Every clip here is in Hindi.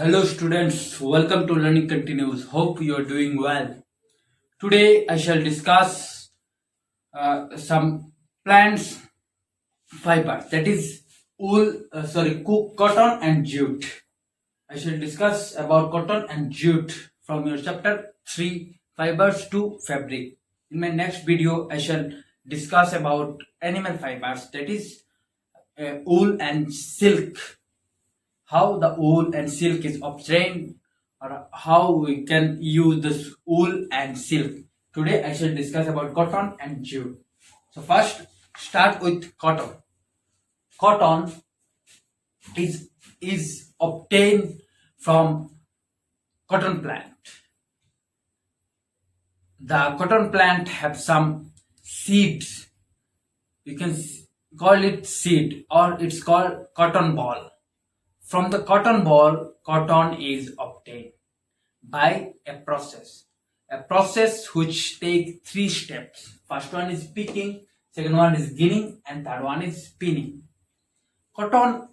Hello students, welcome to Learning Continues. Hope you are doing well. Today I shall discuss some plants fiber, that is cotton and jute. I shall discuss about cotton and jute from your chapter 3 fibers to fabric. In my next video I shall discuss about animal fibers, that is wool and silk, how the wool and silk is obtained, or how we can use this wool and silk. Today I shall discuss about cotton and jute. So first start with cotton. Cotton is obtained from cotton plant. The cotton plant have some seeds. You can call it seed, or it's called cotton ball. From the cotton ball, cotton is obtained by a process which takes 3 steps. First one is picking, second one is ginning, and third one is spinning. Cotton,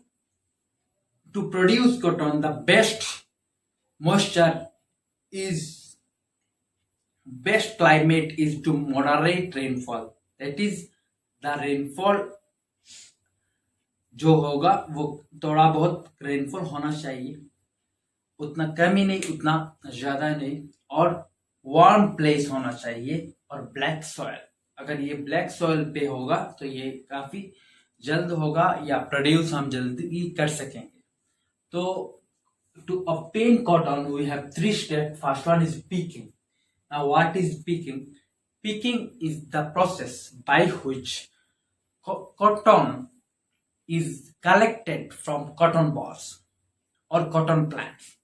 to produce cotton, the best climate is to moderate rainfall. That is, the rainfall जो होगा वो थोड़ा बहुत रेनफॉल होना चाहिए, उतना कम ही नहीं उतना ज्यादा नहीं, और वार्म प्लेस होना चाहिए, और ब्लैक सॉइल. अगर ये ब्लैक सॉइल पे होगा तो ये काफी जल्द होगा या प्रोड्यूस हम जल्दी कर सकेंगे. तो to obtain cotton we have 3 steps. First one is picking. Now what is picking? Picking is the process by which cotton is collected from cotton balls or cotton plants.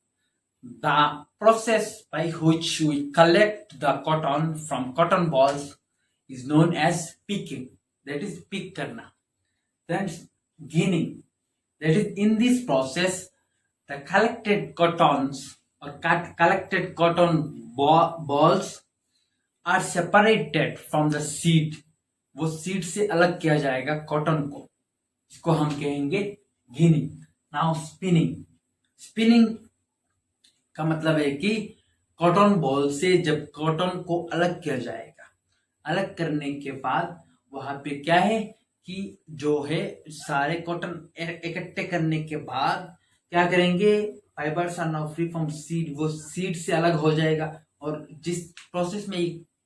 The process by which we collect the cotton from cotton balls is known as picking. That is pick karna. Then ginning. That is, in this process the collected cottons or collected cotton balls are separated from the seed. वो सीड से अलग किया जाएगा कॉटन को, इसको हम कहेंगे गिनिंग. Now spinning. स्पिनिंग का मतलब है कि कॉटन बॉल से जब कॉटन को अलग किया जाएगा, अलग करने के बाद वहां पे क्या है कि जो है सारे कॉटन इकट्ठे करने के बाद क्या करेंगे, fibres are now free from seed. वो सीड से अलग हो जाएगा, और जिस प्रोसेस में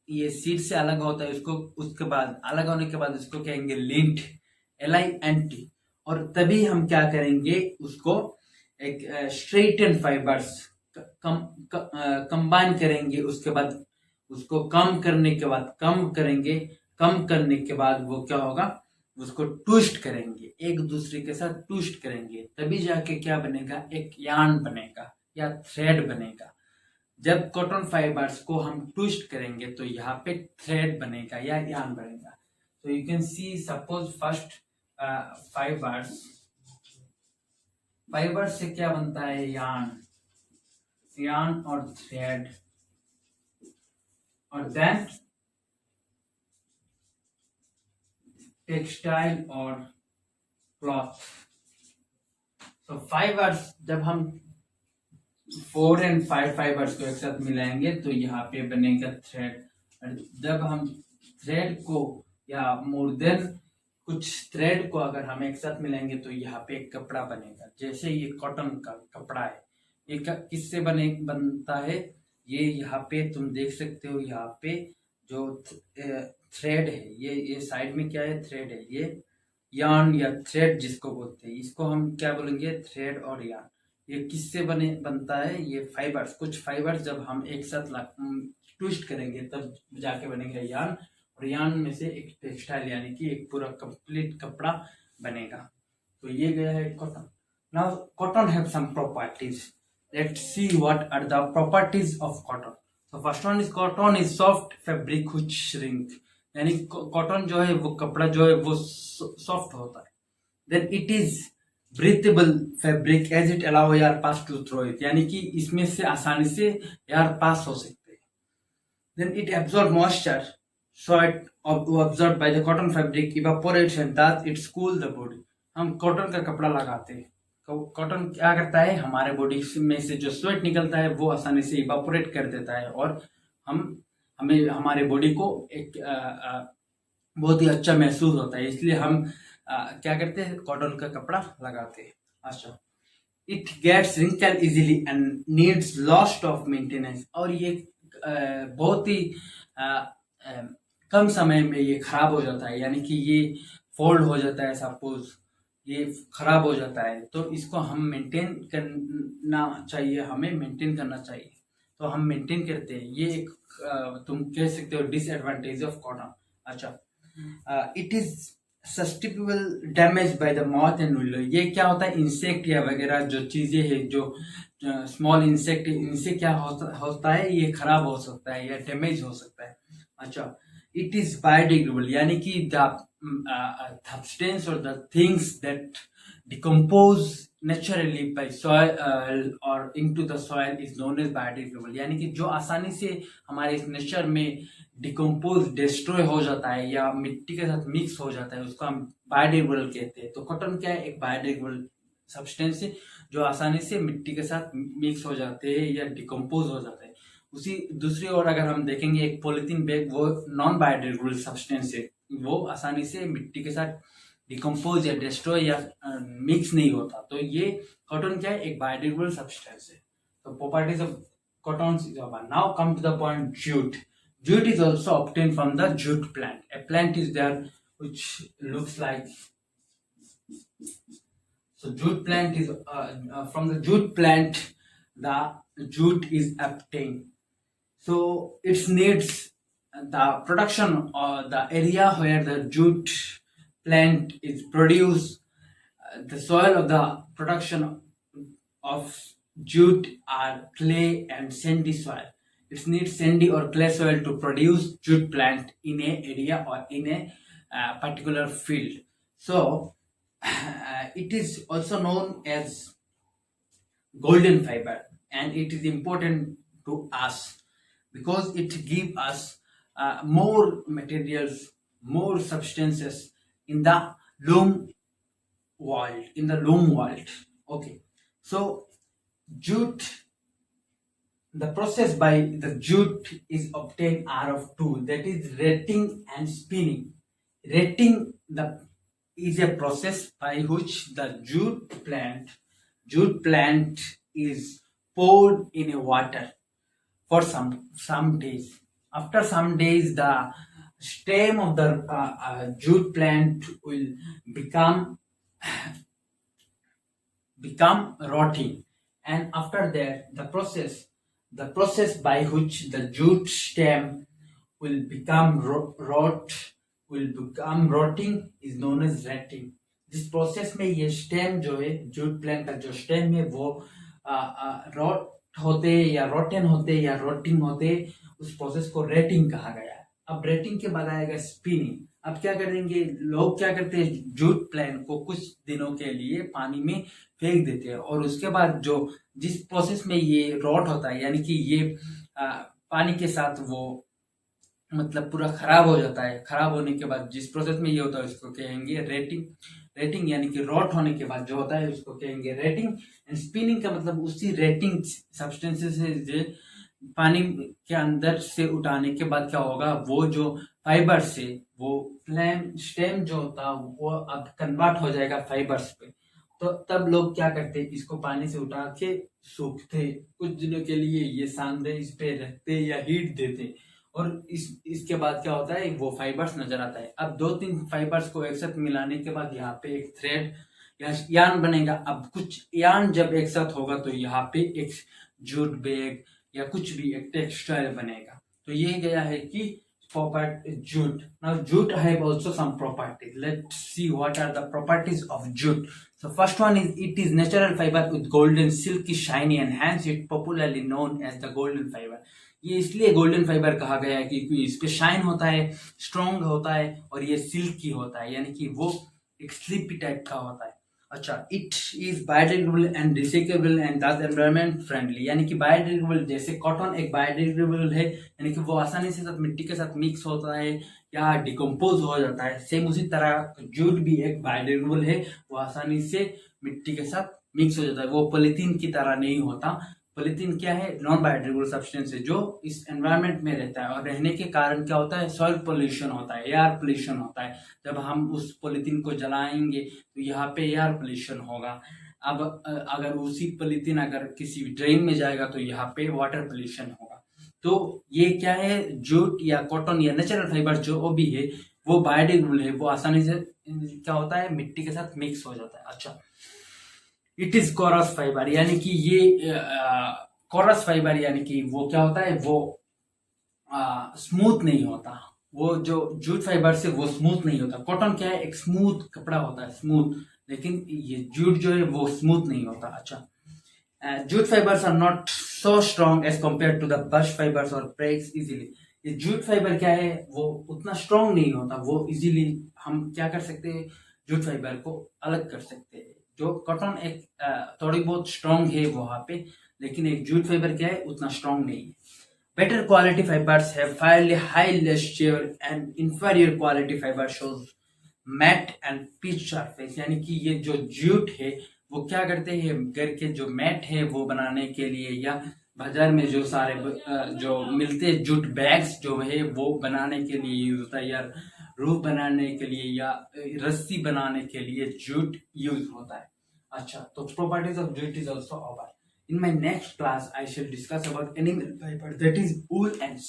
ये सीड से अलग होता है उसको, उसके बाद अलग होने के बाद उसको कहेंगे लिंट, LINT. और तभी हम क्या करेंगे, उसको एक स्ट्रेटन फाइबर्स कंबाइन करेंगे. उसके बाद उसको कम करने के बाद कम करने के बाद वो क्या होगा, उसको ट्विस्ट करेंगे, एक दूसरे के साथ ट्विस्ट करेंगे, तभी जाके क्या बनेगा, एक यार्न बनेगा या थ्रेड बनेगा. जब कॉटन फाइबर्स को हम ट्विस्ट करेंगे तो यहाँ पे थ्रेड बनेगा या यार्न बनेगा. तो you can see, suppose first fibres से क्या बनता है, यार्न और थ्रेड, और देन टेक्सटाइल और क्लॉथ. तो फाइबर्स जब हम 4 और 5 फाइबर्स को एक साथ मिलाएंगे तो यहाँ पे बनेगा थ्रेड. और जब हम थ्रेड को या मोर देन कुछ थ्रेड को अगर हम एक साथ मिलाएंगे तो यहाँ पे एक कपड़ा बनेगा. जैसे ये कॉटन का कपड़ा है, ये किससे बनता है, ये यहाँ पे तुम देख सकते हो, यहाँ पे जो थ्रेड है, ये साइड में क्या है, थ्रेड है. ये यार्न या थ्रेड जिसको बोलते हैं, इसको हम क्या बोलेंगे, थ्रेड और यार्न. ये किससे बनता है, ये फाइबर्स, कुछ फाइबर्स जब हम एक साथ ट्विस्ट करेंगे तब जाके बनेगा यार्न, और यार्न में से एक टेक्सटाइल यानी कि एक पूरा कंप्लीट कपड़ा बनेगा. तो ये गया है cotton. Now cotton have some properties. Let's see what are the properties of cotton. तो first one is cotton is soft fabric which shrink. यानी कॉटन जो है वो कपड़ा जो है वो सॉफ्ट होता है. Then it is breathable fabric as it allow air pass to through it. यानी कि इसमें से आसानी से एयर पास हो सकते हैं. Then it absorb moisture, so it absorbed by the cotton fabric evaporates and thus it cool the body. हम कॉटन का कपड़ा लगाते हैं, कॉटन क्या करता है, हमारे बॉडी में से जो स्वेट निकलता है वो आसानी से इवापोरेट कर देता है और हमें हमारे बॉडी को एक बहुत ही अच्छा महसूस होता है, इसलिए हम क्या करते हैं, कॉटन का कपड़ा लगाते हैं। अच्छा, it gets wrinkle easily and needs lot of maintenance, और ये बहुत ही कम समय में ये खराब हो जाता है, यानी कि ये फोल्ड हो जाता है, सपोज ये खराब हो जाता है तो इसको हम मेंटेन करना चाहिए, हमें मेंटेन करना चाहिए, तो हम मेंटेन करते हैं। ये एक तुम कह सकते हो डिसएडवांटेज ऑफ कॉटन। अच्छा, it is sustainable damage by the moth and willow, ये क्या होता है, इंसेक्ट या वगैरह जो चीजें हैं, जो स्मॉल इंसेक्ट, इनसे क्या होता है, ये खराब हो सकता है या डैमेज हो सकता है। अच्छा, इट इज बायोडिग्रेडेबल, यानी कि the substance or the things that decompose naturally by soil or into the soil is known as biodegradable, यानी कि जो आसानी से हमारे इस नेचर में डिकम्पोज डिस्ट्रॉय हो जाता है या मिट्टी के साथ मिक्स हो जाता है, उसको हम बायोडिग्रेडेबल कहते हैं। तो कॉटन क्या है, एक बायोडिग्रेडेबल सब्सटेंस है जो आसानी से मिट्टी के साथ मिक्स हो जाते हैं या डिकम्पोज हो जाता है। उसी दूसरी ओर अगर हम देखेंगे, एक पॉलिथीन बैग वो नॉन बायोडिग्रेडेबल सब्सटेंस है, वो आसानी से मिट्टी के साथ डिकम्पोज या डिस्ट्रॉय या मिक्स नहीं होता। तो ये कॉटन क्या है, एक बायोडिग्रेडेबल सब्सटेंस है। तो properties of cotton is over. Now come to the point, jute. Jute is also obtained from the jute plant. A plant is there which looks like, so jute plant is from the jute plant the jute is obtained. So it needs the production or the area where the jute plant is produced. The soil of the production of jute are clay and sandy soil. It needs sandy or clay soil to produce jute plant in a area or in a particular field. So it is also known as golden fiber, and it is important to us because it gives us more materials, more substances in the loom world. Okay, so jute, the process by the jute is obtained are of two, that is retting and spinning. Retting is a process by which the jute plant is poured in a water for some days. After some days, the stem of the jute plant will become rotting, and after that the process by which the jute stem will become rotting is known as retting. जिस प्रोसेस में ये स्टेम जो है, जूट प्लांट का जो स्टेम है वो रॉट होते या रोटन होते या रोटिंग होते, उस प्रोसेस को रेटिंग कहा गया है। अब रेटिंग के बाद आएगा स्पिनिंग। अब क्या करेंगे लोग, क्या करते हैं, जूट प्लांट को कुछ दिनों के लिए पानी में फेंक देते हैं और उसके बाद जो जिस प्रोसेस में ये रॉट होता है, यानी कि ये पानी के साथ वो मतलब पूरा खराब हो जाता है। खराब होने के बाद जिस प्रोसेस में ये होता है उसको कहेंगे रेटिंग, यानी कि रॉट होने के बाद जो होता है उसको कहेंगे रेटिंग। एंड स्पिनिंग का मतलब उसी रेटिंग सब्सटेंसेस से पानी के अंदर से उठाने के बाद क्या होगा, वो जो फाइबर से वो स्टेम जो होता वो अब कन्वर्ट हो जाएगा फाइबर्स पे। तो तब लोग क्या करते, इसको पानी से उठा के सूखते, कुछ दिनों के लिए ये सांदे इस पे रखते या हीट देते, और इसके बाद क्या होता है, वो फाइबर्स नजर आता है। अब 2-3 फाइबर्स को एक साथ मिलाने के बाद यहाँ पे एक थ्रेड या यार्न बनेगा। अब कुछ यार्न जब एक साथ होगा तो यहाँ पे एक जूट बैग या कुछ भी एक टेक्सटाइल बनेगा। तो ये गया है कि jute. Now jute have also some properties. Let's see what are the properties of jute. So first one is it is natural fiber with golden silky shiny and hence it popularly known as the golden fiber. ये इसलिए गोल्डन फाइबर कहा गया है क्योंकि इस पे शाइन होता है, स्ट्रॉन्ग होता है और ये सिल्की होता है, यानी कि वो एक स्लीपी टाइप का होता है। अच्छा, it is biodegradable and recyclable and दस एनवायरमेंट फ्रेंडली, यानी कि बायोडिग्रेडेबल जैसे कॉटन एक बायोडिग्रेडेबल है, यानी कि वो आसानी से साथ मिट्टी के साथ मिक्स होता है या डिकम्पोज हो जाता है। सेम उसी तरह जूट भी एक बायोडिग्रेडेबल है, वो आसानी से मिट्टी के साथ मिक्स हो जाता है, वो पॉलीथीन की तरह नहीं होता। पॉलीथीन क्या है, नॉन बायोडिग्रेडेबल सब्सटेंस है जो इस एनवायरनमेंट में रहता है, और रहने के कारण क्या होता है, सॉइल पोल्यूशन होता है, एयर पोल्यूशन होता है। जब हम उस पॉलीथीन को जलाएंगे तो यहाँ पे एयर पोल्यूशन होगा। अब अगर उसी पॉलीथीन अगर किसी ड्रेन में जाएगा तो यहाँ पे वाटर पोल्यूशन होगा। तो ये क्या है, जूट या कॉटन या नेचुरल फाइबर जो भी है वो बायोडिग्रेडेबल है, वो आसानी से क्या होता है, मिट्टी के साथ मिक्स हो जाता है। अच्छा, इट इज कोरस फाइबर, यानी कि ये कोरस फाइबर यानी कि वो क्या होता है, वो स्मूथ नहीं होता। वो जो जूट फाइबर से वो स्मूथ नहीं होता। कॉटन क्या है, एक स्मूथ कपड़ा होता है, स्मूथ, लेकिन ये जूट जो है वो स्मूथ नहीं होता। अच्छा, jute fibres are not so strong as compare to the bast fibres और ब्रेक्स इजीली। ये जूट फाइबर क्या है, वो उतना स्ट्रॉन्ग नहीं होता, वो इजीली हम क्या कर सकते हैं, जूट फाइबर को अलग कर सकते हैं। जो कॉटन एक थोड़ी बहुत स्ट्रॉन्ग है वहां पे, लेकिन एक जूट फाइबर क्या है, उतना स्ट्रॉन्ग नहीं है। Better quality fibers have fairly high luster and inferior quality fiber shows matte and pitch surface, यानी कि ये जो जूट है वो क्या करते हैं, घर के जो मैट है वो बनाने के लिए, या बाजार में जो सारे जो मिलते हैं जूट बैग्स जो है वो बनाने के लिए यूज होता है, या रूफ बनाने के लिए या रस्सी बनाने के लिए जूट यूज होता है। अच्छा, तो properties of jute is also over. In my next class, I shall discuss about animal fiber, that is wool and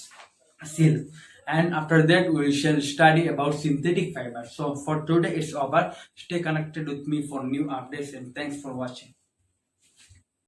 silk. And after that, we shall study about synthetic fiber. So for today, it's over. Stay connected with me for new updates, and thanks for watching.